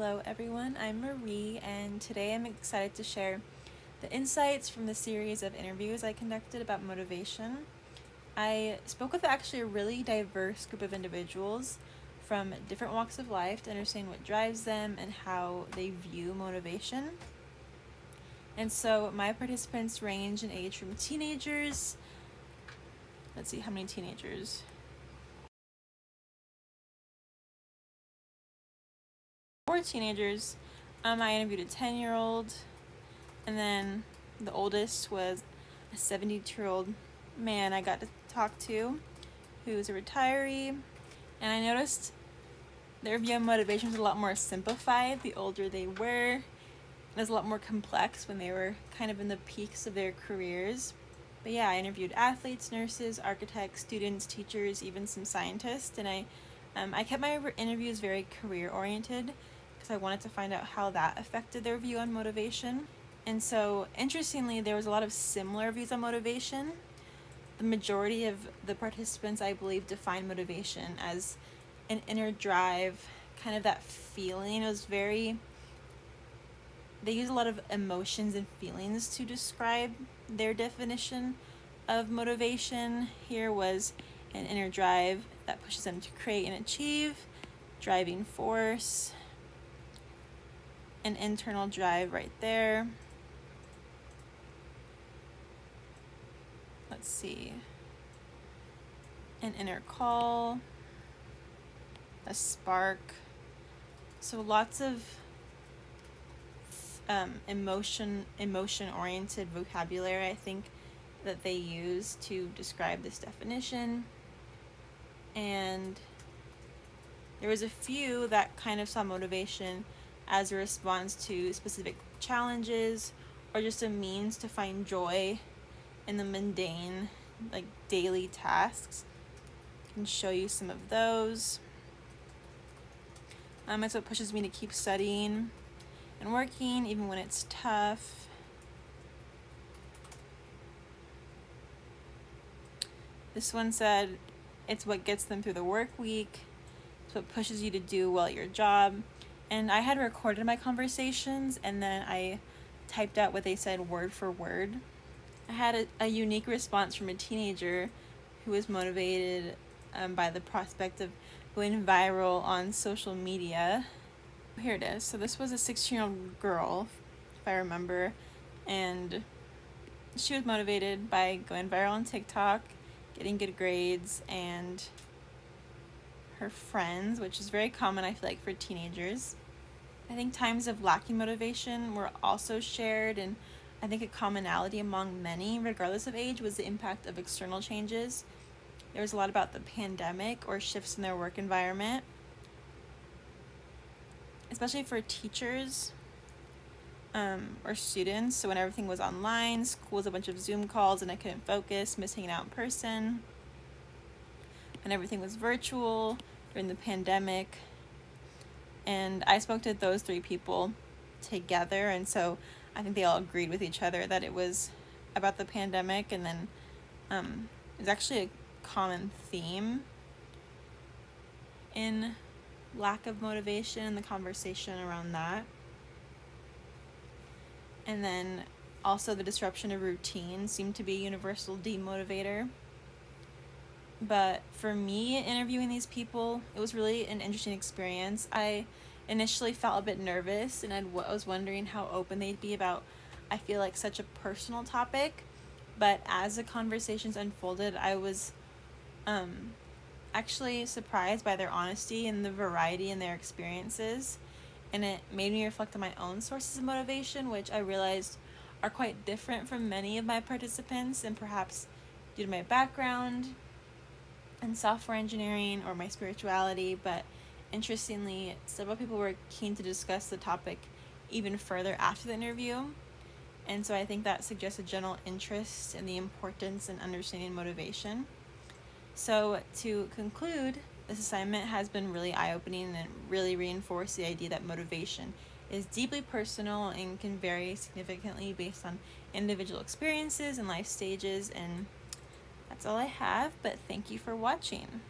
Hello everyone, I'm Marie, and today I'm excited to share the insights from the series of interviews I conducted about motivation. I spoke with actually a really diverse group of individuals from different walks of life to understand what drives them and how they view motivation. And so my participants range in age from teenagers, let's see how many teenagers, 4 teenagers. I interviewed a 10-year-old, and then the oldest was a 72-year-old man I got to talk to who's a retiree. And I noticed their view of motivation was a lot more simplified the older they were. It was a lot more complex when they were kind of in the peaks of their careers. But yeah, I interviewed athletes, nurses, architects, students, teachers, even some scientists, and I kept my interviews very career-oriented because I wanted to find out how that affected their view on motivation. And so, interestingly, there was a lot of similar views on motivation. The majority of the participants, I believe, define motivation as an inner drive, kind of that feeling. They use a lot of emotions and feelings to describe their definition of motivation. Here was an inner drive that pushes them to create and achieve, driving force, an internal drive right there. Let's see, an inner call, a spark. So lots of emotion-oriented vocabulary, I think, that they use to describe this definition. And there was a few that kind of saw motivation as a response to specific challenges or just a means to find joy in the mundane, like daily tasks. I can show you some of those. It's what pushes me to keep studying and working even when it's tough. This one said it's what gets them through the work week. It's what pushes you to do well at your job. And I had recorded my conversations and then I typed out what they said word for word. I had a unique response from a teenager who was motivated by the prospect of going viral on social media. Here it is. So this was a 16-year-old girl, if I remember, and she was motivated by going viral on TikTok, getting good grades, and her friends, which is very common, I feel like, for teenagers. I think times of lacking motivation were also shared, and I think a commonality among many, regardless of age, was the impact of external changes. There was a lot about the pandemic or shifts in their work environment, especially for teachers or students. So when everything was online, school was a bunch of Zoom calls and I couldn't focus, miss hanging out in person. When everything was virtual during the pandemic. And I spoke to those 3 people together, and so I think they all agreed with each other that it was about the pandemic, and then it's actually a common theme in lack of motivation and the conversation around that. And then also the disruption of routine seemed to be a universal demotivator. But for me, interviewing these people, it was really an interesting experience. I initially felt a bit nervous, and I was wondering how open they'd be about, I feel like, such a personal topic. But as the conversations unfolded, I was actually surprised by their honesty and the variety in their experiences. And it made me reflect on my own sources of motivation, which I realized are quite different from many of my participants, and perhaps due to my background in software engineering or my spirituality. But interestingly, several people were keen to discuss the topic even further after the interview. And so I think that suggests a general interest in the importance and understanding motivation. So to conclude, this assignment has been really eye-opening and really reinforced the idea that motivation is deeply personal and can vary significantly based on individual experiences and life stages. And that's all I have, but thank you for watching.